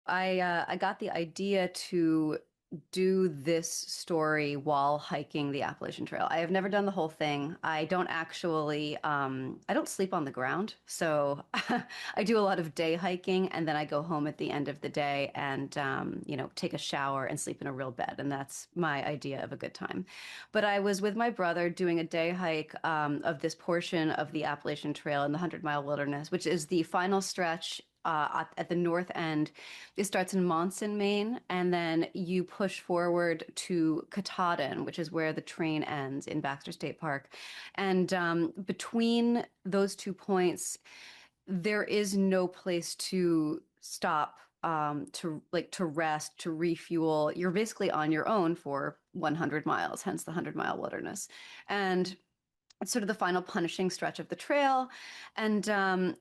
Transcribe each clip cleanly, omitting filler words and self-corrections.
I got the idea to do this story while hiking the Appalachian Trail. I have never done the whole thing. I don't actually I don't sleep on the ground. So I do a lot of day hiking and then I go home at the end of the day and take a shower and sleep in a real bed. And that's my idea of a good time. But I was with my brother doing a day hike of this portion of the Appalachian Trail in the 100 Mile Wilderness, which is the final stretch at the north end. It starts in Monson, Maine, and then you push forward to Katahdin, which is where the train ends in Baxter State Park. And between those 2 points, there is no place to stop, to rest, to refuel. You're basically on your own for 100 miles, hence the 100 Mile Wilderness. And it's sort of the final punishing stretch of the trail. And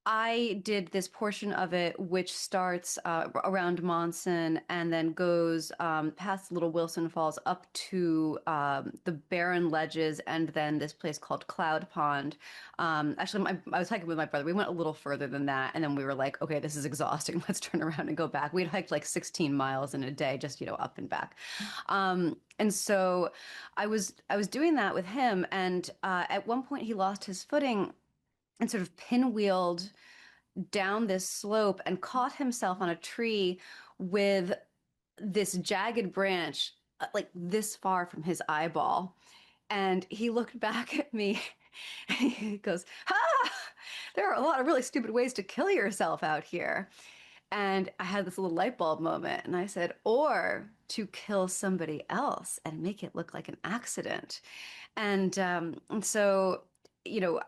I did this portion of it, which starts around Monson and then goes past Little Wilson Falls up to the barren ledges and then this place called Cloud Pond. Actually, I was hiking with my brother. We went a little further than that. And then we were like, okay, this is exhausting. Let's turn around and go back. We'd hiked like 16 miles in a day, just, up and back. And so I was doing that with him. And at one point, he lost his footing and sort of pinwheeled down this slope and caught himself on a tree with this jagged branch like this far from his eyeball. And he looked back at me and he goes, "Ah, there are a lot of really stupid ways to kill yourself out here." And I had this little light bulb moment and I said, or to kill somebody else and make it look like an accident. And so,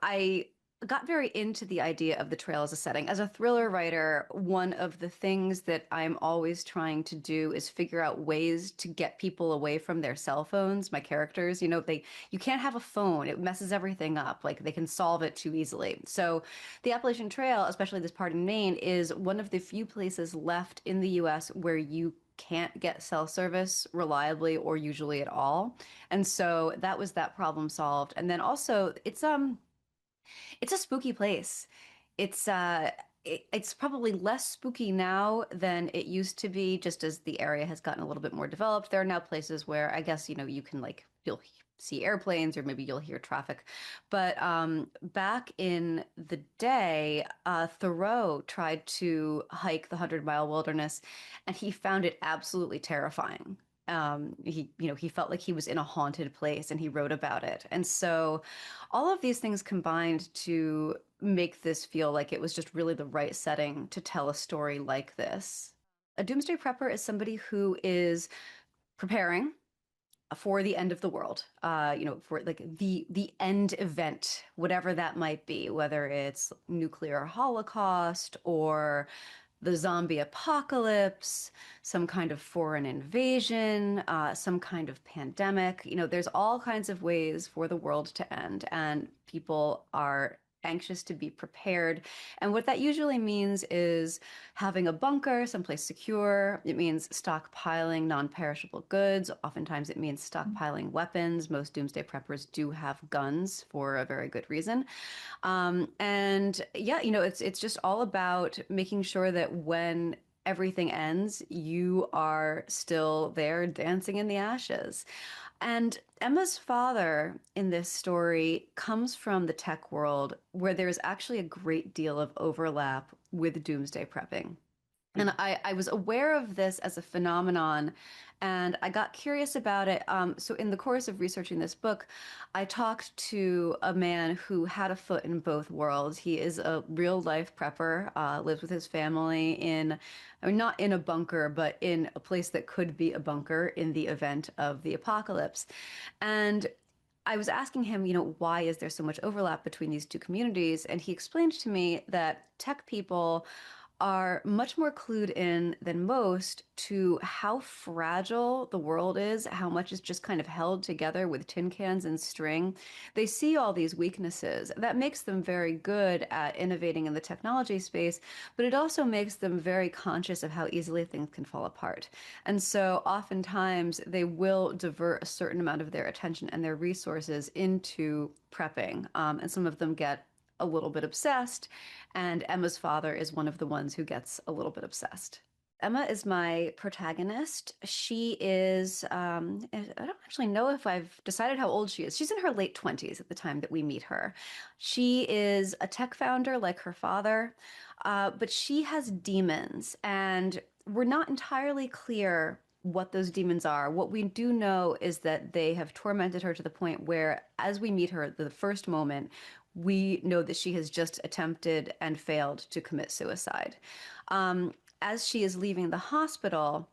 I got very into the idea of the trail as a setting. As a thriller writer, one of the things that I'm always trying to do is figure out ways to get people away from their cell phones, my characters. You can't have a phone. It messes everything up. Like they can solve it too easily. So the Appalachian Trail, especially this part in Maine, is one of the few places left in the US where you can't get cell service reliably or usually at all. And so that was that problem solved. And then also it's a spooky place. It's probably less spooky now than it used to be, just as the area has gotten a little bit more developed. There are now places where I guess, you can like you'll see airplanes or maybe you'll hear traffic. But back in the day, Thoreau tried to hike the 100 Mile Wilderness and he found it absolutely terrifying. He felt like he was in a haunted place and he wrote about it. And so all of these things combined to make this feel like it was just really the right setting to tell a story like this. A doomsday prepper is somebody who is preparing for the end of the world, for like the end event, whatever that might be, whether it's nuclear holocaust or the zombie apocalypse, some kind of foreign invasion, some kind of pandemic. There's all kinds of ways for the world to end, and people are anxious to be prepared. And what that usually means is having a bunker, someplace secure. It means stockpiling non-perishable goods. Oftentimes it means stockpiling weapons. Most doomsday preppers do have guns for a very good reason. And yeah, it's just all about making sure that when everything ends, you are still there dancing in the ashes. And Emma's father in this story comes from the tech world where there's actually a great deal of overlap with doomsday prepping. And I was aware of this as a phenomenon and I got curious about it. So, in the course of researching this book, I talked to a man who had a foot in both worlds. He is a real life prepper, lives with his family I mean, not in a bunker, but in a place that could be a bunker in the event of the apocalypse. And I was asking him, why is there so much overlap between these two communities? And he explained to me that tech people are much more clued in than most to how fragile the world is, how much is just kind of held together with tin cans and string. They see all these weaknesses. That makes them very good at innovating in the technology space, but it also makes them very conscious of how easily things can fall apart. And so oftentimes they will divert a certain amount of their attention and their resources into prepping. And some of them get a little bit obsessed, and Emma's father is one of the ones who gets a little bit obsessed. Emma is my protagonist. She is, I don't actually know if I've decided how old she is. She's in her late 20s at the time that we meet her. She is a tech founder like her father, but she has demons, and we're not entirely clear what those demons are. What we do know is that they have tormented her to the point where, as we meet her at the first moment, we know that she has just attempted and failed to commit suicide. Um, as she is leaving the hospital,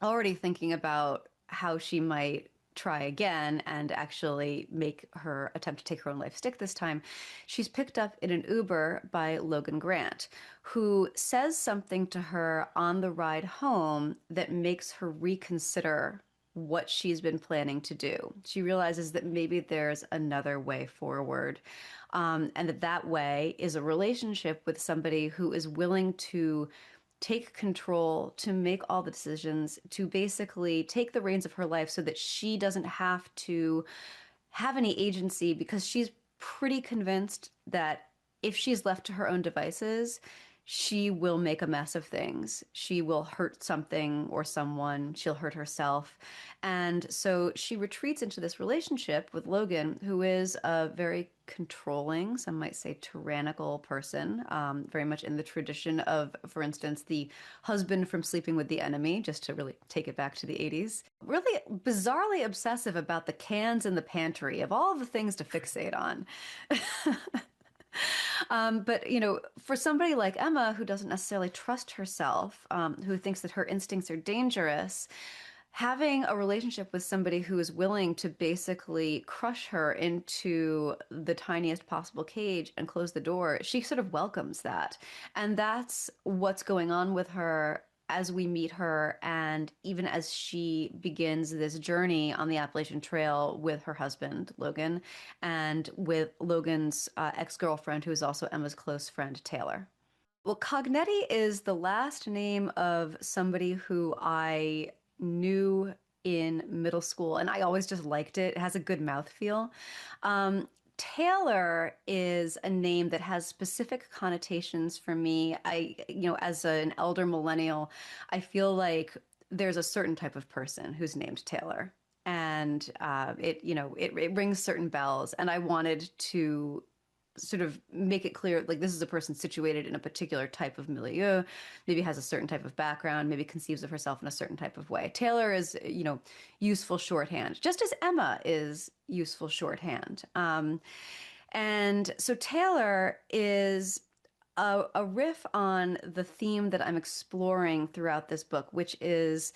already thinking about how she might try again and actually make her attempt to take her own life stick this time, she's picked up in an Uber by Logan Grant, who says something to her on the ride home that makes her reconsider what she's been planning to do. She realizes that maybe there's another way forward, and that that way is a relationship with somebody who is willing to take control, to make all the decisions, to basically take the reins of her life so that she doesn't have to have any agency, because she's pretty convinced that if she's left to her own devices, she will make a mess of things. She will hurt something or someone. She'll hurt herself. And so she retreats into this relationship with Logan, who is a very controlling, some might say tyrannical person, very much in the tradition of, for instance, the husband from Sleeping with the Enemy, just to really take it back to the 80s. Really bizarrely obsessive about the cans in the pantry of all the things to fixate on. But, for somebody like Emma, who doesn't necessarily trust herself, who thinks that her instincts are dangerous, having a relationship with somebody who is willing to basically crush her into the tiniest possible cage and close the door, she sort of welcomes that. And that's what's going on with her as we meet her, and even as she begins this journey on the Appalachian Trail with her husband, Logan, and with Logan's ex-girlfriend, who is also Emma's close friend, Taylor. Well, Cognetti is the last name of somebody who I knew in middle school, and I always just liked it. It has a good mouthfeel. Um, Taylor is a name that has specific connotations for me. As an elder millennial, I feel like there's a certain type of person who's named Taylor. And it rings certain bells. And I wanted to sort of make it clear, like, this is a person situated in a particular type of milieu, maybe has a certain type of background, maybe conceives of herself in a certain type of way. Taylor is, useful shorthand, just as Emma is useful shorthand. And so Taylor is a riff on the theme that I'm exploring throughout this book, which is,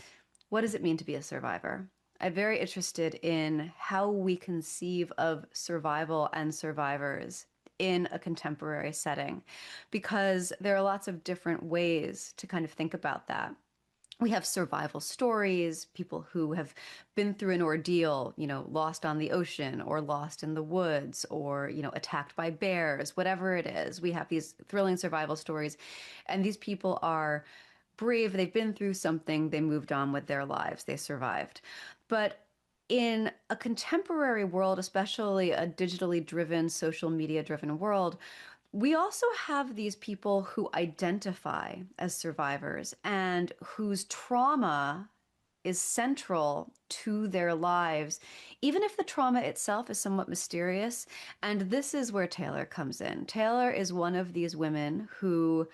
what does it mean to be a survivor? I'm very interested in how we conceive of survival and survivors in a contemporary setting, because there are lots of different ways to kind of think about that. We have survival stories, people who have been through an ordeal, lost on the ocean or lost in the woods or, attacked by bears, whatever it is. We have these thrilling survival stories, and these people are brave. They've been through something, they moved on with their lives, they survived. But in a contemporary world, especially a digitally driven, social media driven world, we also have these people who identify as survivors and whose trauma is central to their lives, even if the trauma itself is somewhat mysterious. And this is where Taylor comes in. Taylor is one of these women who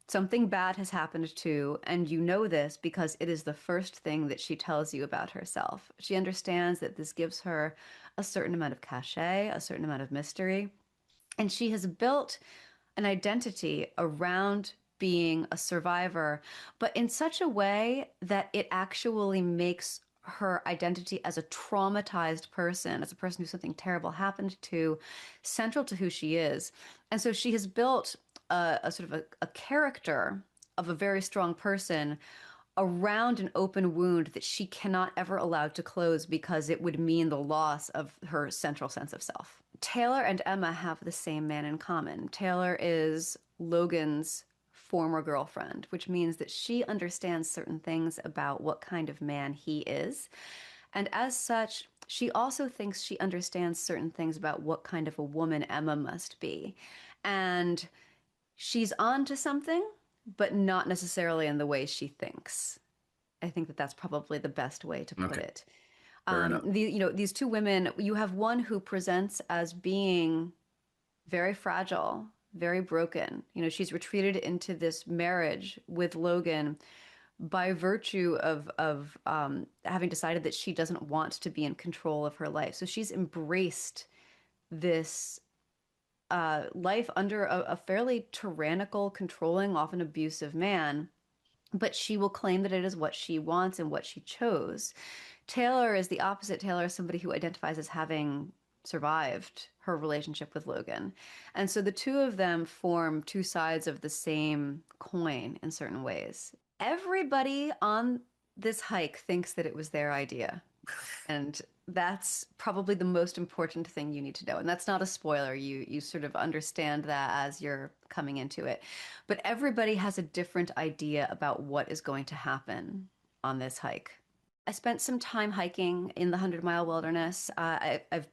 something bad has happened to, and you know this because it is the first thing that she tells you about herself. She understands that this gives her a certain amount of cachet, a certain amount of mystery, and she has built an identity around being a survivor, but in such a way that it actually makes her identity as a traumatized person, as a person who something terrible happened to, central to who she is. And so she has built a sort of a character of a very strong person around an open wound that she cannot ever allow to close because it would mean the loss of her central sense of self. Taylor and Emma have the same man in common. Taylor is Logan's former girlfriend, which means that she understands certain things about what kind of man he is. And as such, she also thinks she understands certain things about what kind of a woman Emma must be. And she's on to something, but not necessarily in the way she thinks. I think that that's probably the best way to put Okay, it. fair enough. These two women, you have one who presents as being very fragile, very broken. She's retreated into this marriage with Logan by virtue of having decided that she doesn't want to be in control of her life. So she's embraced this life under a fairly tyrannical, controlling, often abusive man, but she will claim that it is what she wants and what she chose. Taylor is the opposite. Taylor is somebody who identifies as having survived her relationship with Logan. And so the two of them form two sides of the same coin in certain ways. Everybody on this hike thinks that it was their idea. And that's probably the most important thing you need to know. And that's not a spoiler. You sort of understand that as you're coming into it. But everybody has a different idea about what is going to happen on this hike. I spent some time hiking in the 100 Mile Wilderness. I've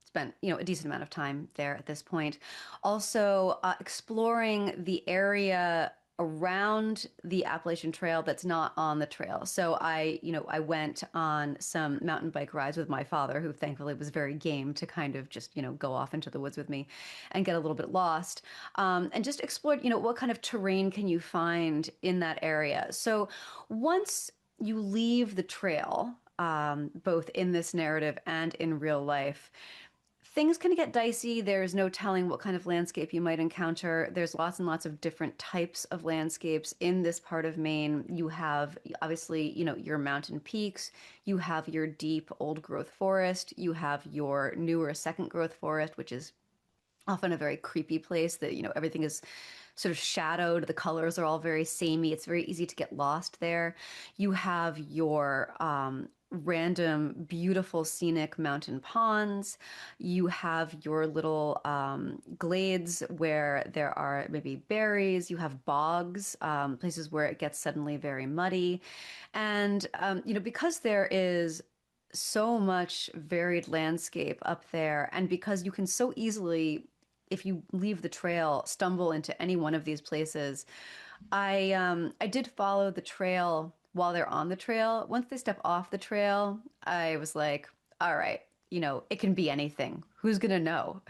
spent, a decent amount of time there at this point. Also, exploring the area around the Appalachian Trail that's not on the trail. So I went on some mountain bike rides with my father, who thankfully was very game to kind of just, go off into the woods with me and get a little bit lost. And just explored, what kind of terrain can you find in that area. So once you leave the trail, both in this narrative and in real life, things can get dicey. There's no telling what kind of landscape you might encounter. There's lots and lots of different types of landscapes in this part of Maine. You have obviously, your mountain peaks, you have your deep old growth forest, you have your newer second growth forest, which is often a very creepy place that, everything is sort of shadowed. The colors are all very samey. It's very easy to get lost there. You have your random, beautiful, scenic mountain ponds. You have your little glades where there are maybe berries. You have bogs, places where it gets suddenly very muddy. And, because there is so much varied landscape up there, and because you can so easily, if you leave the trail, stumble into any one of these places. I did follow the trail while they're on the trail. Once they step off the trail, I was like, all right, it can be anything. Who's gonna know?